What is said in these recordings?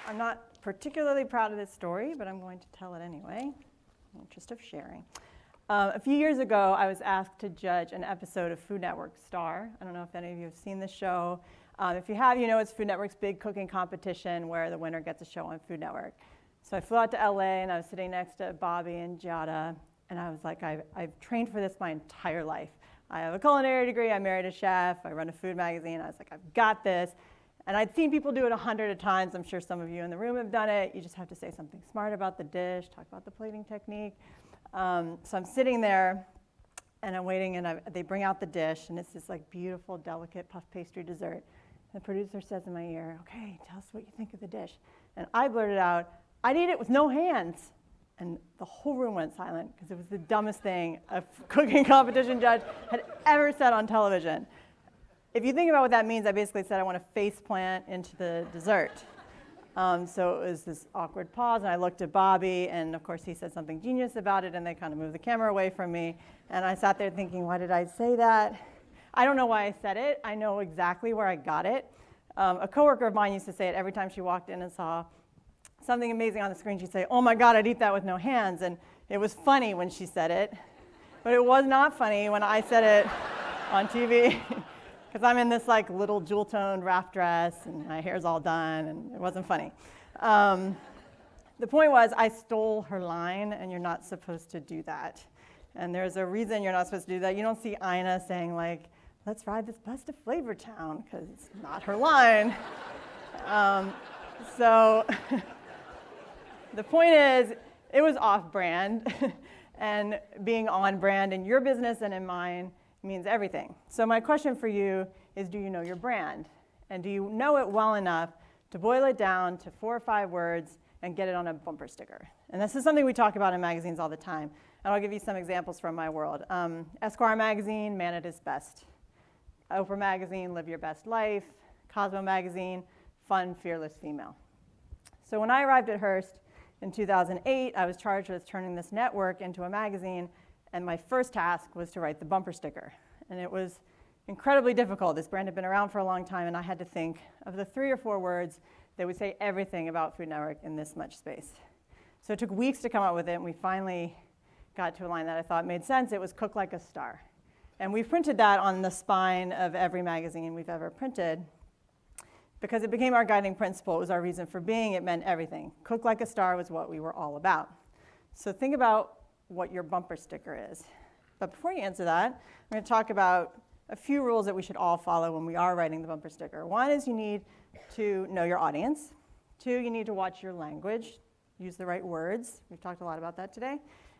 I'm not particularly proud of this story, but I'm going to tell it anyway, in the interest of sharing. A few years ago, I was asked to judge an episode of Food Network Star. I don't know if any of you have seen this show. If you have, you know it's Food Network's big cooking competition where the winner gets a show on Food Network. So I flew out to LA, and I was sitting next to Bobby and Giada, and I was like, I've trained for this my entire life. I have a culinary degree, I married a chef, I run a food magazine. I was like, I've got this. And I'd seen people do it 100 times. I'm sure some of you in the room have done it. You just have to say something smart about the dish, talk about the plating technique. So I'm sitting there, and I'm waiting, and they bring out the dish, and it's this like beautiful, delicate puff pastry dessert. And the producer says in my ear, okay, tell us what you think of the dish. And I blurted out, I'd eat it with no hands. And the whole room went silent, because it was the dumbest thing a cooking competition judge had ever said on television. If you think about what that means, I basically said I want to face plant into the dessert. So it was this awkward pause, and I looked at Bobby, and of course he said something genius about it, and they kind of moved the camera away from me. And I sat there thinking, why did I say that? I don't know why I said it. I know exactly where I got it. A coworker of mine used to say it every time she walked in and saw something amazing on the screen. She'd say, oh my God, I'd eat that with no hands. And it was funny when she said it, but it was not funny when I said it on TV. Because I'm in this like little jewel-toned wrap dress, and my hair's all done, and it wasn't funny. The point was, I stole her line, and you're not supposed to do that. And there's a reason you're not supposed to do that. You don't see Ina saying like, let's ride this bus to Flavortown, because it's not her line. So the point is, it was off-brand, and being on-brand in your business and in mine means everything. So my question for you is, do you know your brand? And do you know it well enough to boil it down to 4 or 5 words and get it on a bumper sticker? And this is something we talk about in magazines all the time. And I'll give you some examples from my world. Esquire magazine, Man at His Best. Oprah magazine, Live Your Best Life. Cosmo magazine, Fun, Fearless Female. So when I arrived at Hearst in 2008, I was charged with turning this network into a magazine. And my first task was to write the bumper sticker. And it was incredibly difficult. This brand had been around for a long time, and I had to think of the 3 or 4 words that would say everything about Food Network in this much space. So it took weeks to come up with it, and we finally got to a line that I thought made sense. It was cook like a star. And we've printed that on the spine of every magazine we've ever printed, because it became our guiding principle. It was our reason for being. It meant everything. Cook like a star was what we were all about. So think about what your bumper sticker is. But before you answer that, I'm going to talk about a few rules that we should all follow when we are writing the bumper sticker. 1 is you need to know your audience. 2, you need to watch your language, use the right words. We've talked a lot about that today.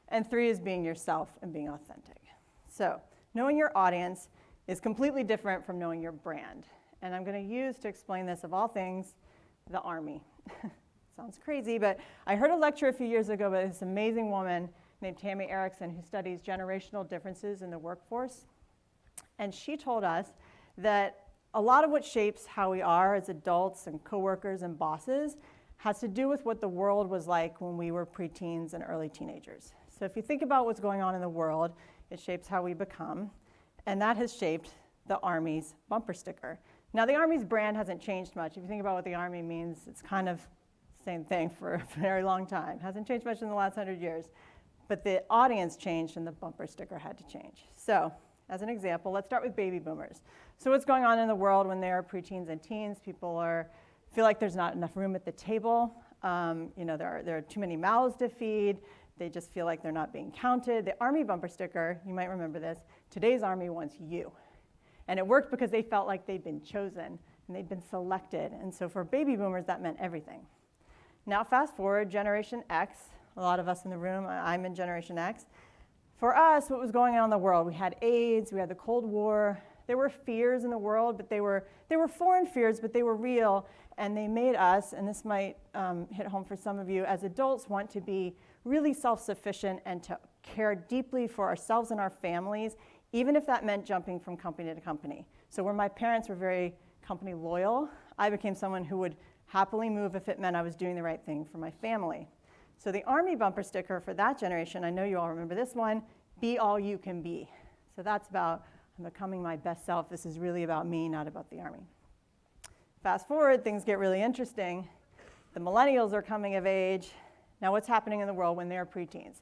And 3 is being yourself and being authentic. So knowing your audience is completely different from knowing your brand. And I'm going to use, to explain this of all things, the Army. Sounds crazy, but I heard a lecture a few years ago by this amazing woman named Tammy Erickson, who studies generational differences in the workforce. And she told us that a lot of what shapes how we are as adults and coworkers and bosses has to do with what the world was like when we were preteens and early teenagers. So if you think about what's going on in the world, it shapes how we become. And that has shaped the Army's bumper sticker. Now, the Army's brand hasn't changed much. If you think about what the Army means, it's kind of the same thing for a very long time. It hasn't changed much in the last 100 years. But the audience changed, and the bumper sticker had to change. So as an example, let's start with baby boomers. So what's going on in the world when there are preteens and teens? People feel like there's not enough room at the table. There are too many mouths to feed. They just feel like they're not being counted. The Army bumper sticker, you might remember this, today's Army wants you. And it worked because they felt like they'd been chosen, and they'd been selected. And so for baby boomers, that meant everything. Now fast forward, Generation X. A lot of us in the room, I'm in Generation X. For us, what was going on in the world? We had AIDS, we had the Cold War. There were fears in the world, but they were foreign fears, but they were real. And they made us, and this might hit home for some of you, as adults want to be really self-sufficient and to care deeply for ourselves and our families, even if that meant jumping from company to company. So where my parents were very company loyal, I became someone who would happily move if it meant I was doing the right thing for my family. So the Army bumper sticker for that generation, I know you all remember this one, be all you can be. So that's about, I'm becoming my best self. This is really about me, not about the Army. Fast forward, things get really interesting. The millennials are coming of age. Now what's happening in the world when they're preteens?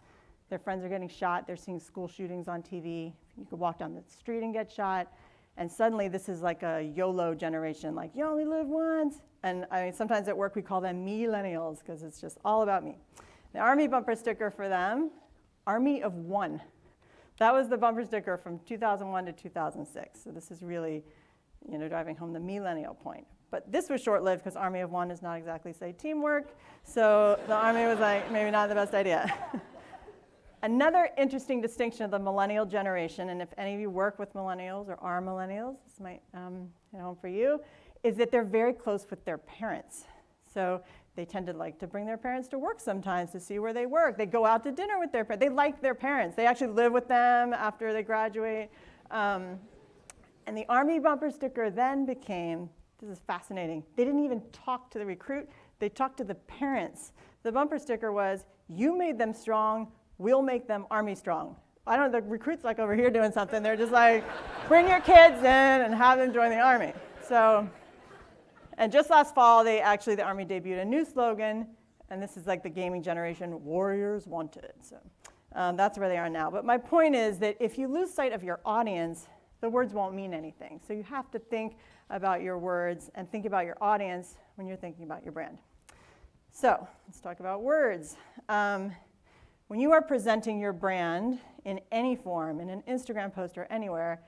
Their friends are getting shot, they're seeing school shootings on TV. You could walk down the street and get shot, and suddenly this is like a YOLO generation, like, you only live once. And I mean, sometimes at work we call them millennials, because it's just all about me. The Army bumper sticker for them, Army of One. That was the bumper sticker from 2001 to 2006. So this is really, driving home the millennial point. But this was short-lived because Army of One is not exactly, say, teamwork. So the Army was like, maybe not the best idea. Another interesting distinction of the millennial generation, and if any of you work with millennials or are millennials, this might hit home for you, is that they're very close with their parents. So they tend to like to bring their parents to work sometimes to see where they work. They go out to dinner with their parents. They like their parents. They actually live with them after they graduate. And the Army bumper sticker then became, this is fascinating, they didn't even talk to the recruit. They talked to the parents. The bumper sticker was, you made them strong, we'll make them Army strong. I don't know, the recruits like over here doing something. They're just like, bring your kids in and have them join the Army. So, and just last fall, the Army debuted a new slogan, and this is like the gaming generation, Warriors Wanted. So that's where they are now. But my point is that if you lose sight of your audience, the words won't mean anything. So you have to think about your words and think about your audience when you're thinking about your brand. So let's talk about words. When you are presenting your brand in any form, in an Instagram post or anywhere,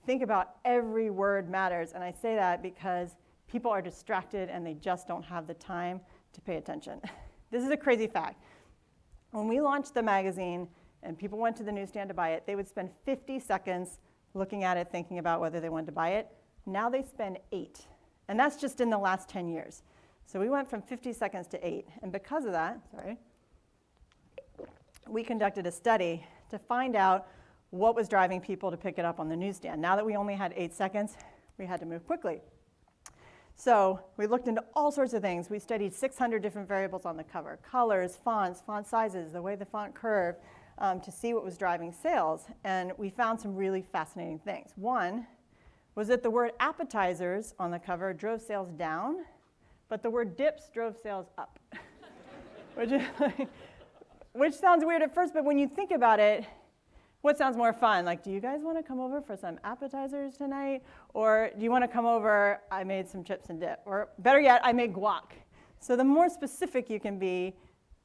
think about every word matters. And I say that because people are distracted and they just don't have the time to pay attention. This is a crazy fact. When we launched the magazine and people went to the newsstand to buy it, they would spend 50 seconds looking at it, thinking about whether they wanted to buy it. Now they spend 8. And that's just in the last 10 years. So we went from 50 seconds to 8. And because of that, we conducted a study to find out what was driving people to pick it up on the newsstand. Now that we only had 8 seconds, we had to move quickly. So we looked into all sorts of things. We studied 600 different variables on the cover, colors, fonts, font sizes, the way the font curved, to see what was driving sales. And we found some really fascinating things. One was that the word appetizers on the cover drove sales down, but the word dips drove sales up, which sounds weird at first, but when you think about it, what sounds more fun? Like, do you guys want to come over for some appetizers tonight? Or do you want to come over, I made some chips and dip? Or better yet, I made guac. So the more specific you can be,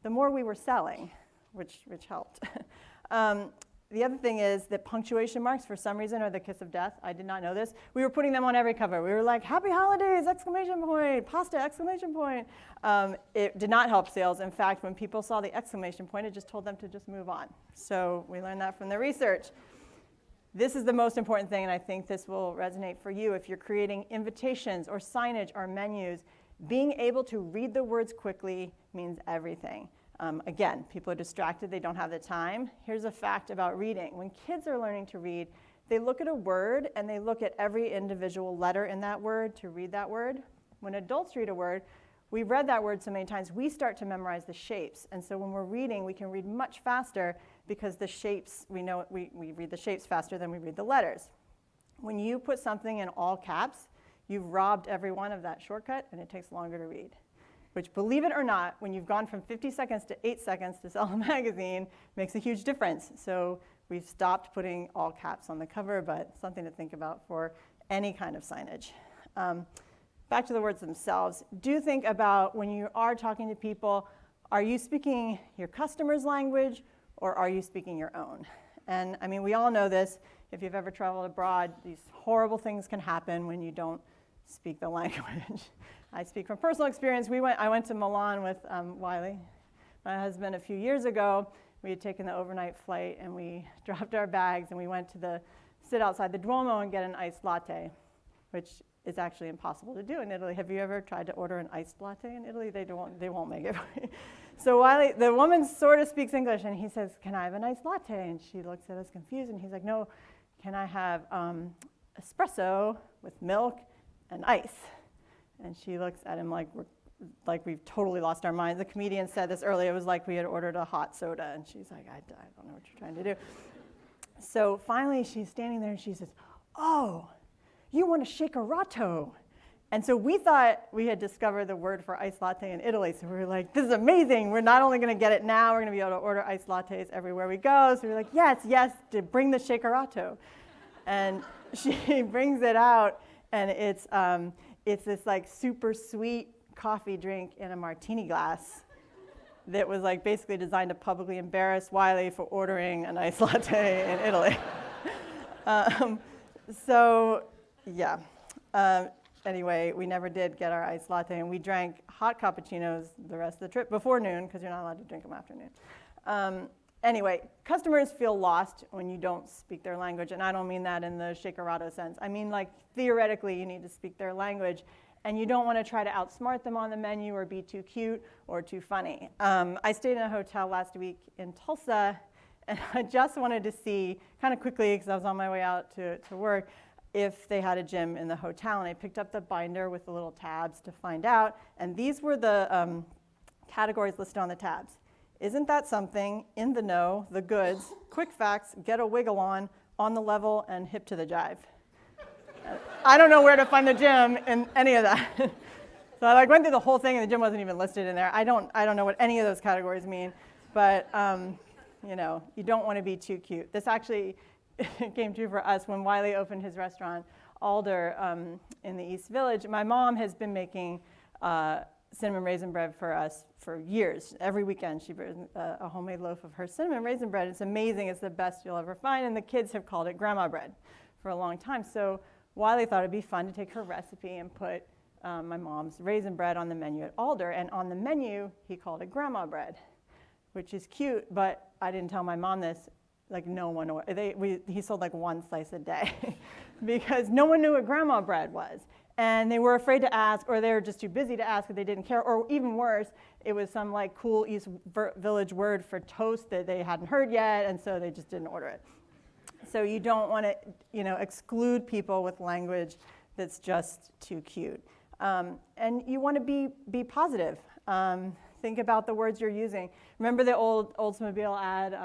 the more we were selling, which helped. The other thing is that punctuation marks, for some reason, are the kiss of death. I did not know this. We were putting them on every cover. We were like, happy holidays, exclamation point, pasta, exclamation point. It did not help sales. In fact, when people saw the exclamation point, it just told them to just move on. So we learned that from the research. This is the most important thing, and I think this will resonate for you. If you're creating invitations or signage or menus, being able to read the words quickly means everything. Again, people are distracted, they don't have the time. Here's a fact about reading. When kids are learning to read, they look at a word and they look at every individual letter in that word to read that word. When adults read a word, we've read that word so many times, we start to memorize the shapes. And so when we're reading, we can read much faster because the shapes, we read the shapes faster than we read the letters. When you put something in all caps, you've robbed everyone of that shortcut and it takes longer to read. Which, believe it or not, when you've gone from 50 seconds to 8 seconds to sell a magazine, makes a huge difference. So we've stopped putting all caps on the cover, but something to think about for any kind of signage. Back to the words themselves. Do think about when you are talking to people, are you speaking your customer's language or are you speaking your own? And I mean, we all know this. If you've ever traveled abroad, these horrible things can happen when you don't speak the language. I speak from personal experience. I went to Milan with Wiley, my husband, a few years ago. We had taken the overnight flight and we dropped our bags and we went to sit outside the Duomo and get an iced latte, which is actually impossible to do in Italy. Have you ever tried to order an iced latte in Italy? They won't make it. So Wiley, the woman sort of speaks English and he says, "Can I have an iced latte?" And she looks at us confused and he's like, "No, can I have espresso with milk and ice?" And she looks at him like we've totally lost our minds. The comedian said this earlier. It was like we had ordered a hot soda. And she's like, I don't know what you're trying to do. So finally, she's standing there and she says, "Oh, you want a shakerato?" And so we thought we had discovered the word for iced latte in Italy. So we were like, this is amazing. We're not only going to get it now, we're going to be able to order iced lattes everywhere we go. So we were like, yes, to bring the shakerato. And she brings it out, and it's this like super sweet coffee drink in a martini glass that was like basically designed to publicly embarrass Wiley for ordering an iced latte in Italy. Anyway, we never did get our iced latte, and we drank hot cappuccinos the rest of the trip before noon, because you're not allowed to drink them after noon. Anyway, customers feel lost when you don't speak their language, and I don't mean that in the shakerato sense. I mean, like, theoretically, you need to speak their language, and you don't want to try to outsmart them on the menu or be too cute or too funny. I stayed in a hotel last week in Tulsa, and I just wanted to see, kind of quickly, because I was on my way out to work, if they had a gym in the hotel, and I picked up the binder with the little tabs to find out, and these were the categories listed on the tabs. Isn't that something, in the know, the goods, quick facts, get a wiggle on the level, and hip to the jive. I don't know where to find the gym in any of that. So I went through the whole thing, and the gym wasn't even listed in there. I don't know what any of those categories mean, but you don't want to be too cute. This actually came true for us when Wiley opened his restaurant, Alder, in the East Village. My mom has been making cinnamon raisin bread for us for years. Every weekend she brings a homemade loaf of her cinnamon raisin bread. It's amazing. It's the best you'll ever find, and the kids have called it grandma bread for a long time. So Wiley thought it'd be fun to take her recipe and put my mom's raisin bread on the menu at Alder, and on the menu he called it grandma bread, which is cute, but I didn't tell my mom this. Like, no one, he sold like one slice a day because no one knew what grandma bread was. And they were afraid to ask, or they were just too busy to ask, or they didn't care, or even worse, it was some like cool East Village word for toast that they hadn't heard yet, and so they just didn't order it. So you don't want to, exclude people with language that's just too cute. And you want to be positive. Think about the words you're using. Remember the old Oldsmobile ad,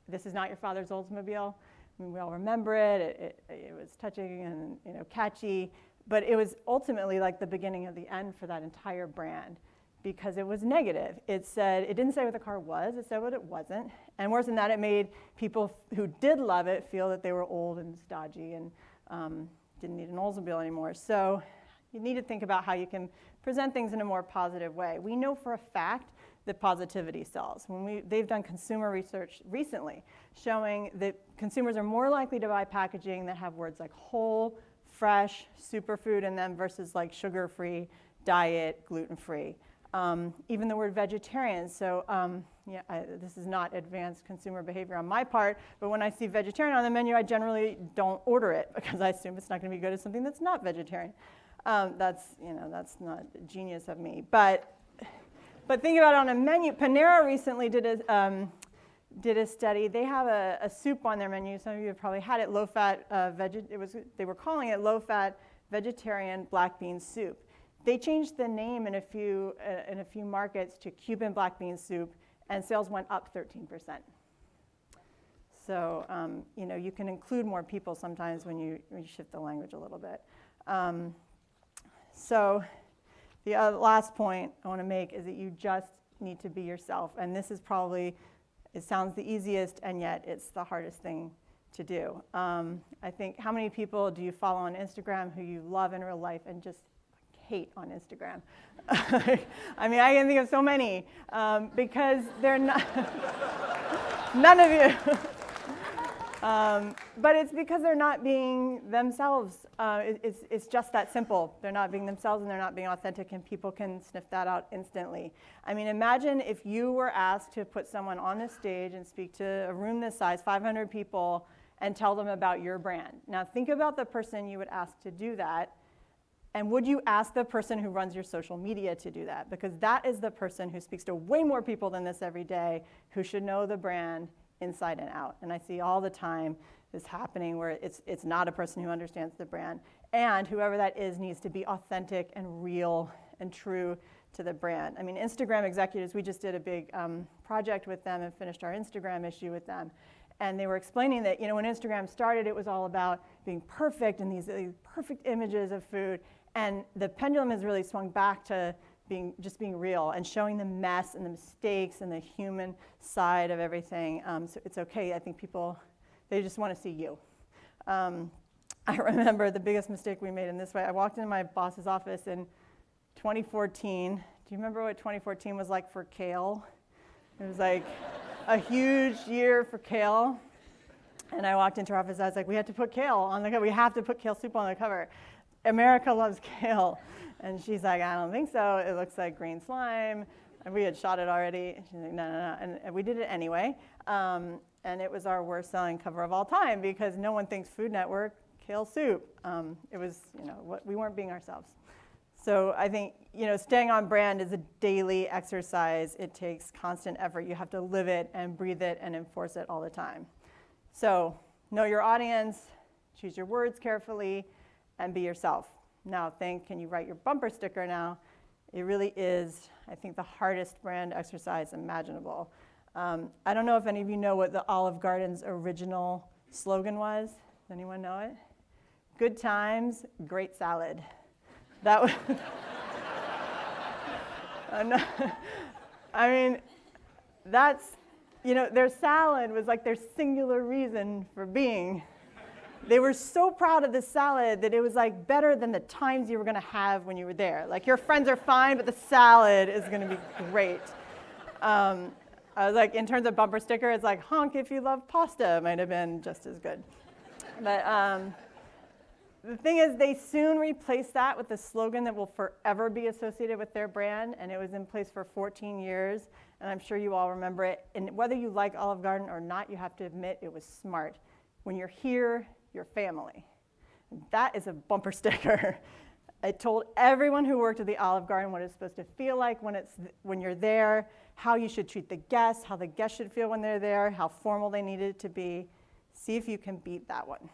this is not your father's Oldsmobile? I mean, we all remember it. It was touching and catchy, but it was ultimately like the beginning of the end for that entire brand because it was negative. It didn't say what the car was, it said what it wasn't. And worse than that, it made people who did love it feel that they were old and stodgy and didn't need an Oldsmobile anymore. So you need to think about how you can present things in a more positive way. We know for a fact that positivity sells. They've done consumer research recently showing that consumers are more likely to buy packaging that have words like whole, fresh, superfood in them versus like sugar-free, diet, gluten-free. Even the word vegetarian. So this is not advanced consumer behavior on my part, but when I see vegetarian on the menu, I generally don't order it because I assume it's not going to be good as something that's not vegetarian. That's not genius of me. But think about it on a menu. Panera recently did a study. They have a soup on their menu. Some of you have probably had it. Low-fat they were calling it low-fat vegetarian black bean soup. They changed the name in a few markets to Cuban black bean soup, and sales went up 13%. So you can include more people sometimes when you shift the language a little bit. So the last point I want to make is that you just need to be yourself. And this is probably, it sounds the easiest, and yet it's the hardest thing to do. I think, how many people do you follow on Instagram who you love in real life and just hate on Instagram? I mean, I can think of so many because they're not, none of you. But it's because they're not being themselves. It's just that simple. They're not being themselves and they're not being authentic, and people can sniff that out instantly. I mean, imagine if you were asked to put someone on a stage and speak to a room this size, 500 people, and tell them about your brand. Now think about the person you would ask to do that, and would you ask the person who runs your social media to do that? Because that is the person who speaks to way more people than this every day, who should know the brand inside and out. And I see all the time this happening where it's not a person who understands the brand, and whoever that is needs to be authentic and real and true to the brand. I mean, Instagram executives, we just did a big project with them and finished our Instagram issue with them, and they were explaining that when Instagram started, it was all about being perfect and these perfect images of food, And the pendulum has really swung back to just being real and showing the mess and the mistakes and the human side of everything. So it's okay. I think people, they just want to see you. I remember the biggest mistake we made in this way. I walked into my boss's office in 2014. Do you remember what 2014 was like for kale? It was like a huge year for kale. And I walked into her office, I was like, we have to put kale on the cover. We have to put kale soup on the cover. America loves kale. And she's like, I don't think so. It looks like green slime. And we had shot it already. And she's like, no. And we did it anyway. And it was our worst selling cover of all time because no one thinks Food Network, kale soup. It was, we weren't being ourselves. So I think, staying on brand is a daily exercise. It takes constant effort. You have to live it and breathe it and enforce it all the time. So know your audience, choose your words carefully, and be yourself. Now can you write your bumper sticker now? It really is, I think, the hardest brand exercise imaginable. I don't know if any of you know what the Olive Garden's original slogan was. Does anyone know it? Good times, great salad. That was, I mean, that's, their salad was like their singular reason for being. They were so proud of this salad that it was like better than the times you were going to have when you were there. Like your friends are fine, but the salad is going to be great. I was like, in terms of bumper sticker, it's like honk if you love pasta might have been just as good. But the thing is, they soon replaced that with a slogan that will forever be associated with their brand, and it was in place for 14 years, and I'm sure you all remember it. And whether you like Olive Garden or not, you have to admit it was smart. When you're here, you're family. That is a bumper sticker. It told everyone who worked at the Olive Garden what it's supposed to feel like when you're there, how you should treat the guests, how the guests should feel when they're there, how formal they needed it to be. See if you can beat that one.